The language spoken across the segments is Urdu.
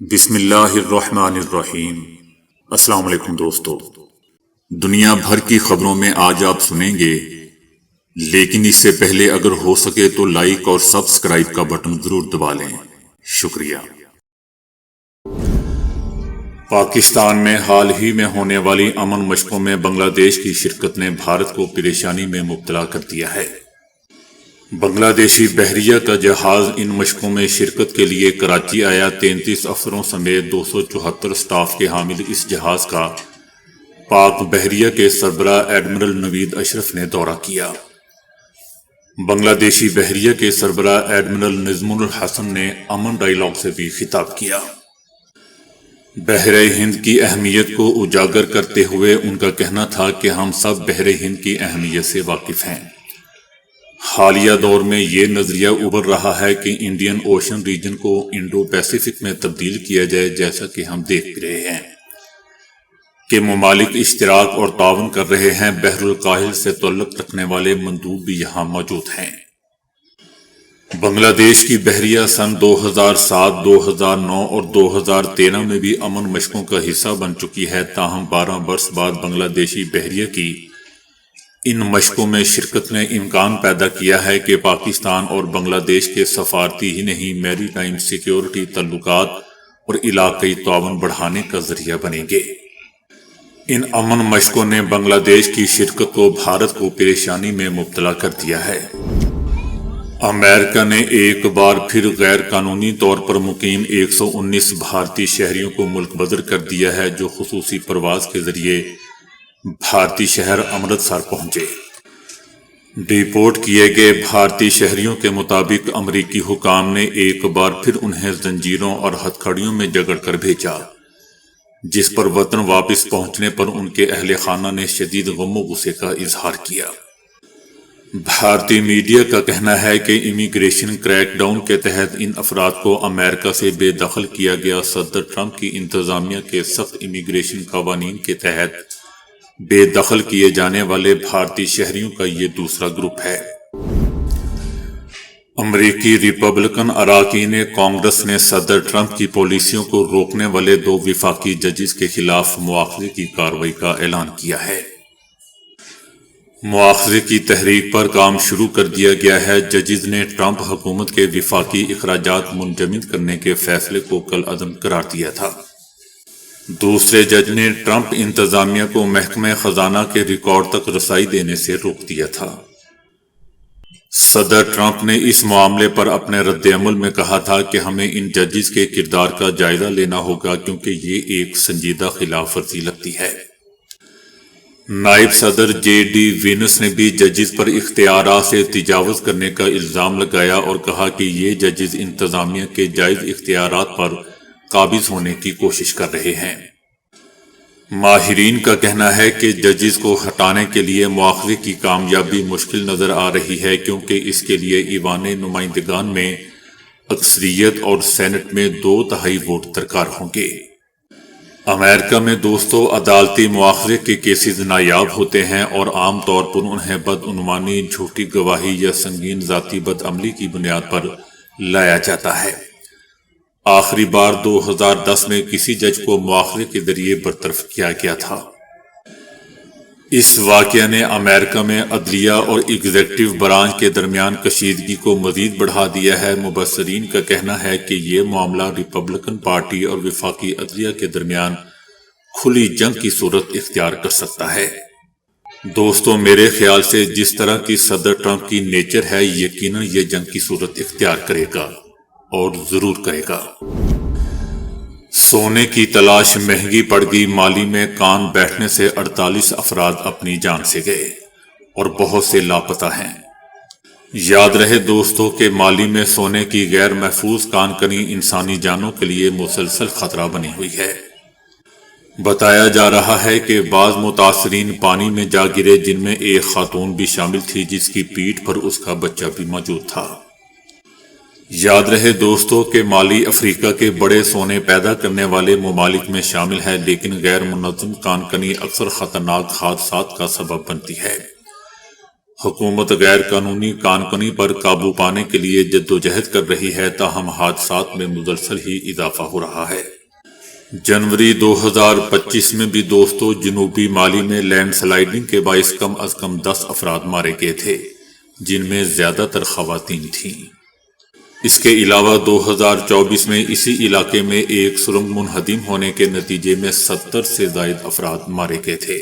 بسم اللہ الرحمن الرحیم۔ السلام علیکم دوستو، دنیا بھر کی خبروں میں آج آپ سنیں گے، لیکن اس سے پہلے اگر ہو سکے تو لائک اور سبسکرائب کا بٹن ضرور دبا لیں۔ شکریہ۔ پاکستان میں حال ہی میں ہونے والی امن مشقوں میں بنگلہ دیش کی شرکت نے بھارت کو پریشانی میں مبتلا کر دیا ہے۔ بنگلہ دیشی بحریہ کا جہاز ان مشقوں میں شرکت کے لیے کراچی آیا۔ 33 افسروں سمیت 274 سٹاف کے حامل اس جہاز کا پاک بحریہ کے سربراہ ایڈمرل نوید اشرف نے دورہ کیا۔ بنگلہ دیشی بحریہ کے سربراہ ایڈمرل نظم الحسن نے امن ڈائیلاگ سے بھی خطاب کیا۔ بحر ہند کی اہمیت کو اجاگر کرتے ہوئے ان کا کہنا تھا کہ ہم سب بحر ہند کی اہمیت سے واقف ہیں۔ حالیہ دور میں یہ نظریہ ابھر رہا ہے کہ انڈین اوشن ریجن کو انڈو پیسیفک میں تبدیل کیا جائے، جیسا کہ ہم دیکھ رہے ہیں کہ ممالک اشتراک اور تعاون کر رہے ہیں۔ بحر الکاہل سے تعلق رکھنے والے مندوب بھی یہاں موجود ہیں۔ بنگلہ دیش کی بحریہ سن 2007، 2009 اور 2013 میں بھی امن مشقوں کا حصہ بن چکی ہے، تاہم 12 برس بعد بنگلہ دیشی بحریہ کی ان مشقوں میں شرکت نے امکان پیدا کیا ہے کہ پاکستان اور بنگلہ دیش کے سفارتی ہی نہیں، میری ٹائم سیکیورٹی تعلقات اور علاقائی تعاون بڑھانے کا ذریعہ بنیں گے۔ ان امن مشقوں نے بنگلہ دیش کی شرکت کو بھارت کو پریشانی میں مبتلا کر دیا ہے۔ امریکہ نے ایک بار پھر غیر قانونی طور پر مقیم 119 بھارتی شہریوں کو ملک بدر کر دیا ہے، جو خصوصی پرواز کے ذریعے بھارتی شہر امرتسر پہنچے۔ ڈیپورٹ کیے گئے بھارتی شہریوں کے مطابق امریکی حکام نے ایک بار پھر انہیں زنجیروں اور ہتھکڑیوں میں جکڑ کر بھیجا، جس پر وطن واپس پہنچنے پر ان کے اہل خانہ نے شدید غم و غصے کا اظہار کیا۔ بھارتی میڈیا کا کہنا ہے کہ امیگریشن کریک ڈاؤن کے تحت ان افراد کو امریکہ سے بے دخل کیا گیا۔ صدر ٹرمپ کی انتظامیہ کے سخت امیگریشن قوانین کے تحت بے دخل کیے جانے والے بھارتی شہریوں کا یہ دوسرا گروپ ہے۔ امریکی ریپبلکن اراکین کانگریس نے صدر ٹرمپ کی پالیسیوں کو روکنے والے 2 وفاقی ججز کے خلاف مواخذے کی کارروائی کا اعلان کیا ہے۔ مواخذے کی تحریک پر کام شروع کر دیا گیا ہے۔ ججز نے ٹرمپ حکومت کے وفاقی اخراجات منجمد کرنے کے فیصلے کو کالعدم قرار دیا تھا۔ دوسرے جج نے ٹرمپ انتظامیہ کو محکمہ خزانہ کے ریکارڈ تک رسائی دینے سے روک دیا تھا۔ صدر ٹرمپ نے اس معاملے پر اپنے رد عمل میں کہا تھا کہ ہمیں ان ججز کے کردار کا جائزہ لینا ہوگا، کیونکہ یہ ایک سنجیدہ خلاف ورزی لگتی ہے۔ نائب صدر جے ڈی وینس نے بھی ججز پر اختیارات سے تجاوز کرنے کا الزام لگایا اور کہا کہ یہ ججز انتظامیہ کے جائز اختیارات پر قابض ہونے کی کوشش کر رہے ہیں۔ ماہرین کا کہنا ہے کہ ججز کو ہٹانے کے لیے مواخذے کی کامیابی مشکل نظر آ رہی ہے، کیونکہ اس کے لیے ایوان نمائندگان میں اکثریت اور سینٹ میں 2/3 ووٹ درکار ہوں گے۔ امریکہ میں دوستو، عدالتی مواخذے کے کیسز نایاب ہوتے ہیں اور عام طور پر انہیں بدعنوانی، جھوٹی گواہی یا سنگین ذاتی بدعملی کی بنیاد پر لایا جاتا ہے۔ آخری بار 2010 میں کسی جج کو مواخذے کے ذریعے برطرف کیا گیا تھا۔ اس واقعہ نے امریکہ میں عدلیہ اور ایگزیکٹو برانچ کے درمیان کشیدگی کو مزید بڑھا دیا ہے۔ مبصرین کا کہنا ہے کہ یہ معاملہ ریپبلکن پارٹی اور وفاقی عدلیہ کے درمیان کھلی جنگ کی صورت اختیار کر سکتا ہے۔ دوستو، میرے خیال سے جس طرح کی صدر ٹرمپ کی نیچر ہے، یقیناً یہ جنگ کی صورت اختیار کرے گا اور ضرور کرے گا۔ سونے کی تلاش مہنگی پڑ گئی۔ مالی میں کان بیٹھنے سے 48 افراد اپنی جان سے گئے اور بہت سے لاپتہ ہیں۔ یاد رہے دوستو کہ مالی میں سونے کی غیر محفوظ کان کنی انسانی جانوں کے لیے مسلسل خطرہ بنی ہوئی ہے۔ بتایا جا رہا ہے کہ بعض متاثرین پانی میں جا گرے، جن میں ایک خاتون بھی شامل تھی، جس کی پیٹھ پر اس کا بچہ بھی موجود تھا۔ یاد رہے دوستو کہ مالی افریقہ کے بڑے سونے پیدا کرنے والے ممالک میں شامل ہے، لیکن غیر منظم کان کنی اکثر خطرناک حادثات کا سبب بنتی ہے۔ حکومت غیر قانونی کان کنی پر قابو پانے کے لیے جدوجہد کر رہی ہے، تاہم حادثات میں مسلسل ہی اضافہ ہو رہا ہے۔ جنوری 2025 میں بھی دوستو جنوبی مالی میں لینڈ سلائیڈنگ کے باعث کم از کم 10 افراد مارے گئے تھے، جن میں زیادہ تر خواتین تھیں۔ اس کے علاوہ 2024 میں اسی علاقے میں ایک سرنگ منہدم ہونے کے نتیجے میں 70 سے زائد افراد مارے گئے تھے۔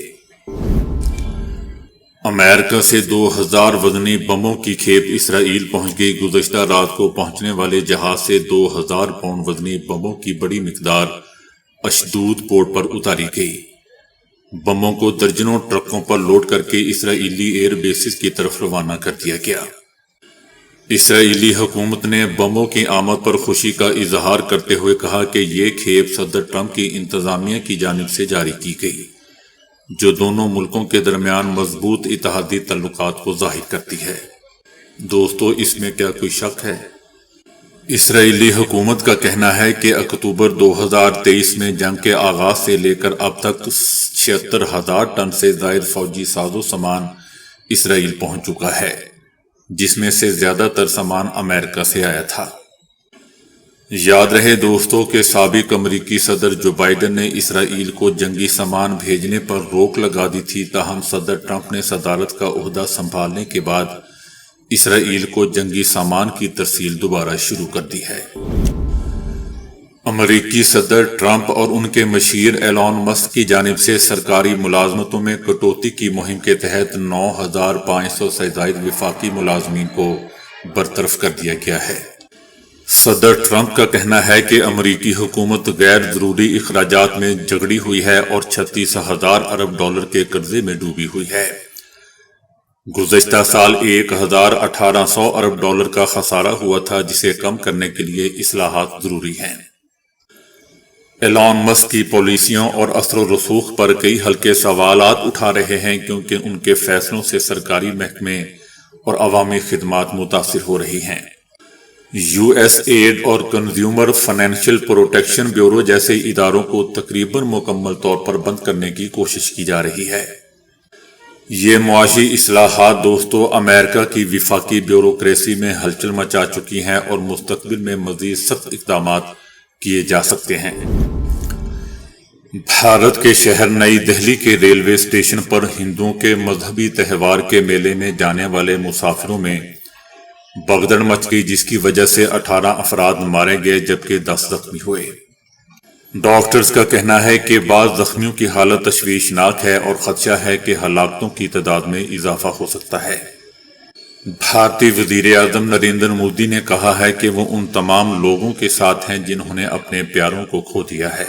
امریکہ سے 2000 وزنی بموں کی کھیپ اسرائیل پہنچ گئی۔ گزشتہ رات کو پہنچنے والے جہاز سے 2000 پاؤنڈ وزنی بموں کی بڑی مقدار اشدود پورٹ پر اتاری گئی۔ بموں کو درجنوں ٹرکوں پر لوڈ کر کے اسرائیلی ایئر بیسز کی طرف روانہ کر دیا گیا۔ اسرائیلی حکومت نے بموں کی آمد پر خوشی کا اظہار کرتے ہوئے کہا کہ یہ کھیپ صدر ٹرمپ کی انتظامیہ کی جانب سے جاری کی گئی، جو دونوں ملکوں کے درمیان مضبوط اتحادی تعلقات کو ظاہر کرتی ہے۔ دوستو، اس میں کیا کوئی شک ہے؟ اسرائیلی حکومت کا کہنا ہے کہ اکتوبر 2023 میں جنگ کے آغاز سے لے کر اب تک 76,000 ٹن سے زائد فوجی ساز و سامان اسرائیل پہنچ چکا ہے، جس میں سے زیادہ تر سامان امریکہ سے آیا تھا۔ یاد رہے دوستو کہ سابق امریکی صدر جو بائیڈن نے اسرائیل کو جنگی سامان بھیجنے پر روک لگا دی تھی، تاہم صدر ٹرمپ نے صدارت کا عہدہ سنبھالنے کے بعد اسرائیل کو جنگی سامان کی ترسیل دوبارہ شروع کر دی ہے۔ امریکی صدر ٹرمپ اور ان کے مشیر ایلون مسک کی جانب سے سرکاری ملازمتوں میں کٹوتی کی مہم کے تحت 9,500 سے زائد وفاقی ملازمین کو برطرف کر دیا گیا ہے۔ صدر ٹرمپ کا کہنا ہے کہ امریکی حکومت غیر ضروری اخراجات میں جھگڑی ہوئی ہے اور 36,000 ارب ڈالر کے قرضے میں ڈوبی ہوئی ہے۔ گزشتہ سال 1,800 ارب ڈالر کا خسارہ ہوا تھا، جسے کم کرنے کے لیے اصلاحات ضروری ہیں۔ ایلون مسک کی پالیسیوں اور اثر و رسوخ پر کئی ہلکے سوالات اٹھا رہے ہیں، کیونکہ ان کے فیصلوں سے سرکاری محکمے اور عوامی خدمات متاثر ہو رہی ہیں۔ یو ایس ایڈ اور کنزیومر فائنینشل پروٹیکشن بیورو جیسے اداروں کو تقریباً مکمل طور پر بند کرنے کی کوشش کی جا رہی ہے۔ یہ معاشی اصلاحات دوستو امریکہ کی وفاقی بیوروکریسی میں ہلچل مچا چکی ہیں اور مستقبل میں مزید سخت اقدامات کیے جا سکتے ہیں۔ بھارت کے شہر نئی دہلی کے ریلوے اسٹیشن پر ہندوؤں کے مذہبی تہوار کے میلے میں جانے والے مسافروں میں بھگدڑ مچ گئی، جس کی وجہ سے 18 افراد مارے گئے جبکہ 10 زخمی ہوئے۔ ڈاکٹرز کا کہنا ہے کہ بعض زخمیوں کی حالت تشویشناک ہے اور خدشہ ہے کہ ہلاکتوں کی تعداد میں اضافہ ہو سکتا ہے۔ بھارتی وزیر اعظم نریندر مودی نے کہا ہے کہ وہ ان تمام لوگوں کے ساتھ ہیں جنہوں نے اپنے پیاروں کو کھو دیا ہے۔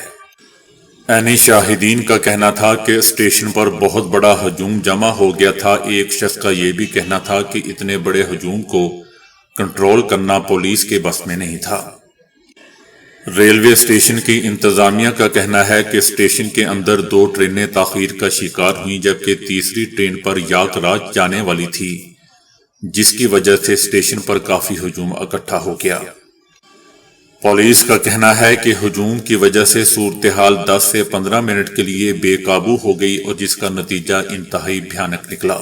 عینی شاہدین کا کہنا تھا کہ اسٹیشن پر بہت بڑا ہجوم جمع ہو گیا تھا۔ ایک شخص کا یہ بھی کہنا تھا کہ اتنے بڑے ہجوم کو کنٹرول کرنا پولیس کے بس میں نہیں تھا۔ ریلوے اسٹیشن کی انتظامیہ کا کہنا ہے کہ اسٹیشن کے اندر 2 ٹرینیں تاخیر کا شکار ہوئیں، جبکہ تیسری ٹرین پر یاک راج جانے والی تھی، جس کی وجہ سے اسٹیشن پر کافی ہجوم اکٹھا ہو گیا۔ پولیس کا کہنا ہے کہ ہجوم کی وجہ سے صورتحال 10 سے 15 منٹ کے لیے بے قابو ہو گئی اور جس کا نتیجہ انتہائی بھیانک نکلا۔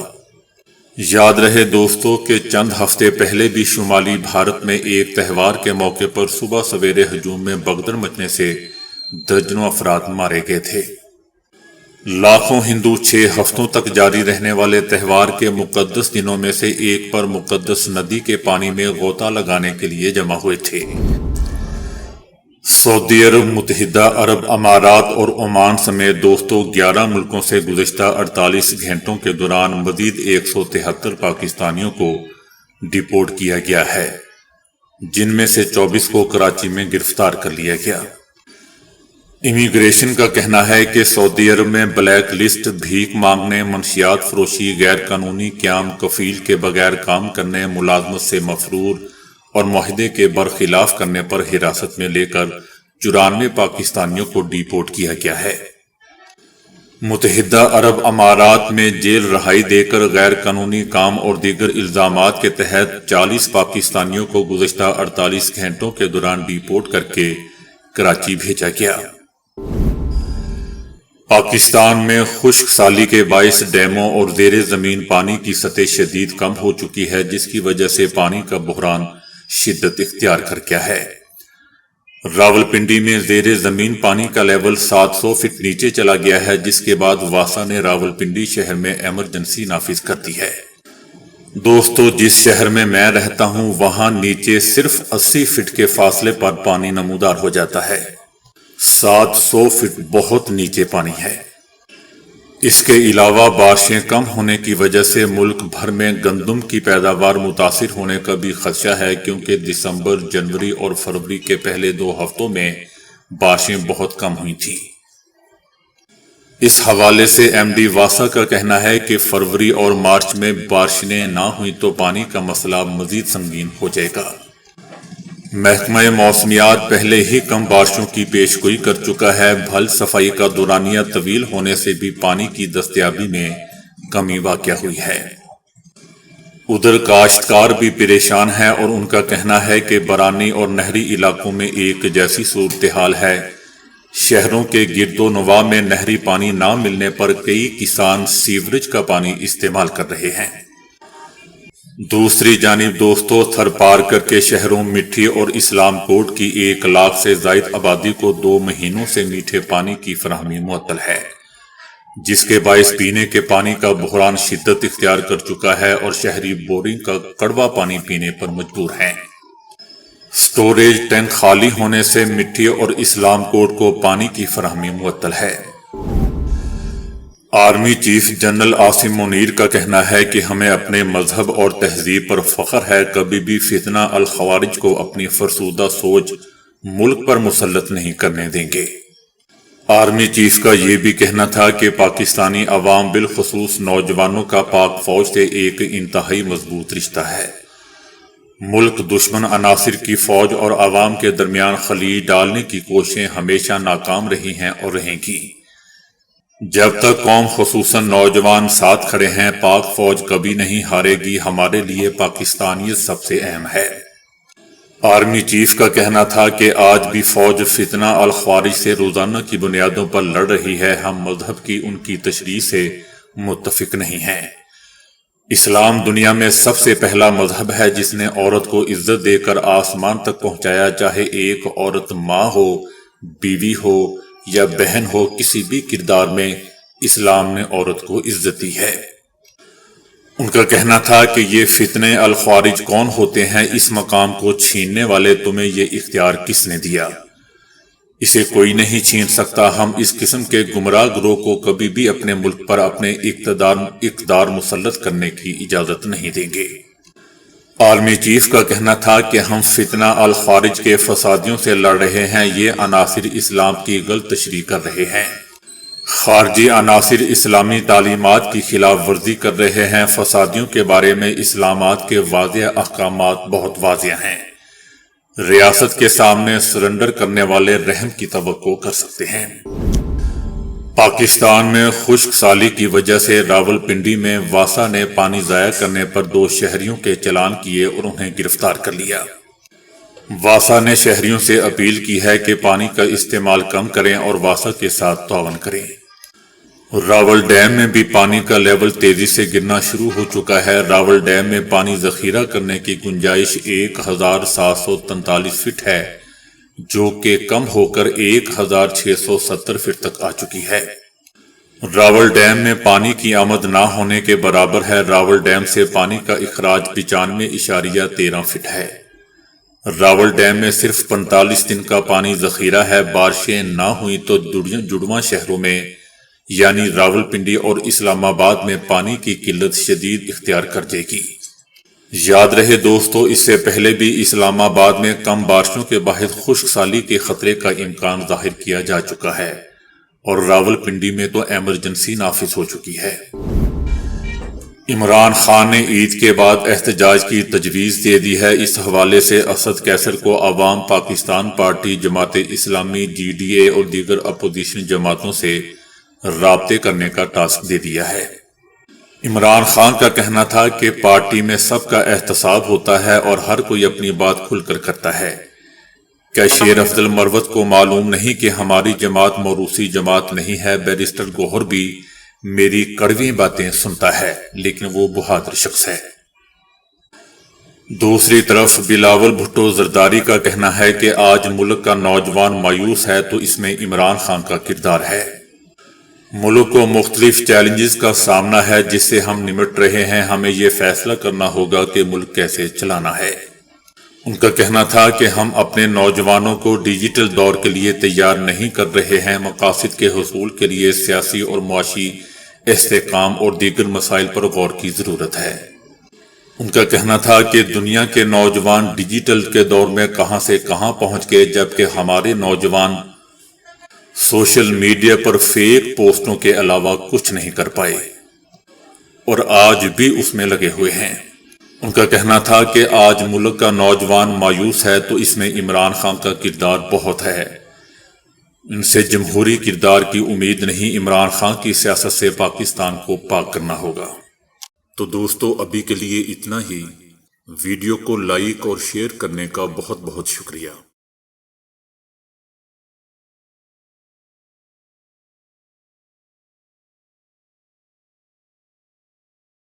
یاد رہے دوستو کہ چند ہفتے پہلے بھی شمالی بھارت میں ایک تہوار کے موقع پر صبح سویرے ہجوم میں بھگدڑ مچنے سے درجنوں افراد مارے گئے تھے۔ لاکھوں ہندو 6 ہفتوں تک جاری رہنے والے تہوار کے مقدس دنوں میں سے ایک پر مقدس ندی کے پانی میں غوطہ لگانے کے لیے جمع ہوئے تھے۔ سعودی عرب، متحدہ عرب امارات اور عمان سمیت دوستو 11 ملکوں سے گزشتہ 48 گھنٹوں کے دوران مزید 173 پاکستانیوں کو ڈیپورٹ کیا گیا ہے، جن میں سے 24 کو کراچی میں گرفتار کر لیا گیا۔ امیگریشن کا کہنا ہے کہ سعودی عرب میں بلیک لسٹ، بھیک مانگنے، منشیات فروشی، غیر قانونی قیام، کفیل کے بغیر کام کرنے، ملازمت سے مفرور اور معاہدے کے برخلاف کرنے پر حراست میں لے کر 94 پاکستانیوں کو ڈیپورٹ کیا گیا ہے۔ متحدہ عرب امارات میں جیل رہائی دے کر غیر قانونی کام اور دیگر الزامات کے تحت 40 پاکستانیوں کو گزشتہ 48 گھنٹوں کے دوران ڈیپورٹ کر کے کراچی بھیجا گیا۔ پاکستان میں خشک سالی کے باعث ڈیموں اور زیر زمین پانی کی سطح شدید کم ہو چکی ہے، جس کی وجہ سے پانی کا بحران شدت اختیار کر گیا ہے۔ راولپنڈی میں زیر زمین پانی کا لیول 700 فٹ نیچے چلا گیا ہے، جس کے بعد واسا نے راولپنڈی شہر میں ایمرجنسی نافذ کر دی ہے۔ دوستو، جس شہر میں میں رہتا ہوں وہاں نیچے صرف 80 فٹ کے فاصلے پر پانی نمودار ہو جاتا ہے۔ 700 فٹ بہت نیچے پانی ہے۔ اس کے علاوہ بارشیں کم ہونے کی وجہ سے ملک بھر میں گندم کی پیداوار متاثر ہونے کا بھی خدشہ ہے، کیونکہ دسمبر، جنوری اور فروری کے پہلے 2 ہفتوں میں بارشیں بہت کم ہوئی تھیں۔ اس حوالے سے ایم ڈی واسا کا کہنا ہے کہ فروری اور مارچ میں بارشیں نہ ہوئیں تو پانی کا مسئلہ مزید سنگین ہو جائے گا۔ محکمہ موسمیات پہلے ہی کم بارشوں کی پیش گوئی کر چکا ہے۔ بھل صفائی کا دورانیہ طویل ہونے سے بھی پانی کی دستیابی میں کمی واقع ہوئی ہے۔ ادھر کاشتکار بھی پریشان ہیں اور ان کا کہنا ہے کہ برانی اور نہری علاقوں میں ایک جیسی صورتحال ہے۔ شہروں کے گرد و نواح میں نہری پانی نہ ملنے پر کئی کسان سیوریج کا پانی استعمال کر رہے ہیں۔ دوسری جانب دوستو، تھر پار کر کے شہروں مٹھی اور اسلام کوٹ کی 1 لاکھ سے زائد آبادی کو 2 مہینوں سے میٹھے پانی کی فراہمی معطل ہے، جس کے باعث پینے کے پانی کا بحران شدت اختیار کر چکا ہے اور شہری بورنگ کا کڑوا پانی پینے پر مجبور ہیں۔ سٹوریج ٹینک خالی ہونے سے مٹھی اور اسلام کوٹ کو پانی کی فراہمی معطل ہے۔ Army chief general Asim Munir کا کہنا ہے کہ ہمیں اپنے مذہب اور تہذیب پر فخر ہے، کبھی بھی فتنہ الخوارج کو اپنی فرسودہ سوچ ملک پر مسلط نہیں کرنے دیں گے۔ آرمی چیف کا یہ بھی کہنا تھا کہ پاکستانی عوام بالخصوص نوجوانوں کا پاک فوج سے ایک انتہائی مضبوط رشتہ ہے۔ ملک دشمن عناصر کی فوج اور عوام کے درمیان خلیج ڈالنے کی کوششیں ہمیشہ ناکام رہی ہیں اور رہیں گی۔ جب تک قوم خصوصاً نوجوان ساتھ کھڑے ہیں، پاک فوج کبھی نہیں ہارے گی۔ ہمارے لیے پاکستانیت سب سے اہم ہے۔ آرمی چیف کا کہنا تھا کہ آج بھی فوج فتنہ الخوارج سے روزانہ کی بنیادوں پر لڑ رہی ہے۔ ہم مذہب کی ان کی تشریح سے متفق نہیں ہیں۔ اسلام دنیا میں سب سے پہلا مذہب ہے جس نے عورت کو عزت دے کر آسمان تک پہنچایا، چاہے ایک عورت ماں ہو، بیوی ہو یا بہن ہو، کسی بھی کردار میں اسلام نے عورت کو عزت دی ہے۔ ان کا کہنا تھا کہ یہ فتنے الخوارج کون ہوتے ہیں، اس مقام کو چھیننے والے، تمہیں یہ اختیار کس نے دیا؟ اسے کوئی نہیں چھین سکتا۔ ہم اس قسم کے گمراہ گروہ کو کبھی بھی اپنے ملک پر اپنے اقتدار مسلط کرنے کی اجازت نہیں دیں گے۔ آرمی چیف کا کہنا تھا کہ ہم فتنہ الخوارج کے فسادیوں سے لڑ رہے ہیں۔ یہ عناصر اسلام کی غلط تشریح کر رہے ہیں۔ خارجی عناصر اسلامی تعلیمات کی خلاف ورزی کر رہے ہیں۔ فسادیوں کے بارے میں اسلامات کے واضح احکامات بہت واضح ہیں۔ ریاست کے سامنے سرنڈر کرنے والے رحم کی توقع کر سکتے ہیں۔ پاکستان میں خشک سالی کی وجہ سے راولپنڈی میں واسا نے پانی ضائع کرنے پر 2 شہریوں کے چلان کیے اور انہیں گرفتار کر لیا۔ واسا نے شہریوں سے اپیل کی ہے کہ پانی کا استعمال کم کریں اور واسا کے ساتھ تعاون کریں۔ راول ڈیم میں بھی پانی کا لیول تیزی سے گرنا شروع ہو چکا ہے۔ راول ڈیم میں پانی ذخیرہ کرنے کی گنجائش 1743 فٹ ہے، جو کہ کم ہو کر 1670 فٹ تک آ چکی ہے۔ راول ڈیم میں پانی کی آمد نہ ہونے کے برابر ہے۔ راول ڈیم سے پانی کا اخراج 95.13 فٹ ہے۔ راول ڈیم میں صرف 45 دن کا پانی ذخیرہ ہے۔ بارشیں نہ ہوئیں تو جڑواں شہروں میں یعنی راولپنڈی اور اسلام آباد میں پانی کی قلت شدید اختیار کر جائے گی۔ یاد رہے دوستو، اس سے پہلے بھی اسلام آباد میں کم بارشوں کے باعث خشک سالی کے خطرے کا امکان ظاہر کیا جا چکا ہے اور راولپنڈی میں تو ایمرجنسی نافذ ہو چکی ہے۔ عمران خان نے عید کے بعد احتجاج کی تجویز دے دی ہے۔ اس حوالے سے اسد کیسر کو عوام Pakistan party, Jamaat Islami, G D A اور دیگر اپوزیشن جماعتوں سے رابطے کرنے کا ٹاسک دے دیا ہے۔ عمران خان کا کہنا تھا کہ پارٹی میں سب کا احتساب ہوتا ہے اور ہر کوئی اپنی بات کھل کر کرتا ہے۔ کیا شیر افضل مروت کو معلوم نہیں کہ ہماری جماعت موروثی جماعت نہیں ہے؟ بیرسٹر گوہر بھی میری کڑوی باتیں سنتا ہے لیکن وہ بہادر شخص ہے۔ دوسری طرف بلاول بھٹو زرداری کا کہنا ہے کہ آج ملک کا نوجوان مایوس ہے تو اس میں عمران خان کا کردار ہے۔ ملک کو مختلف چیلنجز کا سامنا ہے جس سے ہم نمٹ رہے ہیں، ہمیں یہ فیصلہ کرنا ہوگا کہ ملک کیسے چلانا ہے۔ ان کا کہنا تھا کہ ہم اپنے نوجوانوں کو ڈیجیٹل دور کے لیے تیار نہیں کر رہے ہیں، مقاصد کے حصول کے لیے سیاسی اور معاشی استحکام اور دیگر مسائل پر غور کی ضرورت ہے۔ ان کا کہنا تھا کہ دنیا کے نوجوان ڈیجیٹل کے دور میں کہاں سے کہاں پہنچ گئے، جبکہ ہمارے نوجوان سوشل میڈیا پر فیک پوسٹوں کے علاوہ کچھ نہیں کر پائے اور آج بھی اس میں لگے ہوئے ہیں۔ ان کا کہنا تھا کہ آج ملک کا نوجوان مایوس ہے تو اس میں عمران خان کا کردار بہت ہے، ان سے جمہوری کردار کی امید نہیں، عمران خان کی سیاست سے پاکستان کو پاک کرنا ہوگا۔ تو دوستو ابھی کے لیے اتنا ہی، ویڈیو کو لائک اور شیئر کرنے کا بہت بہت شکریہ۔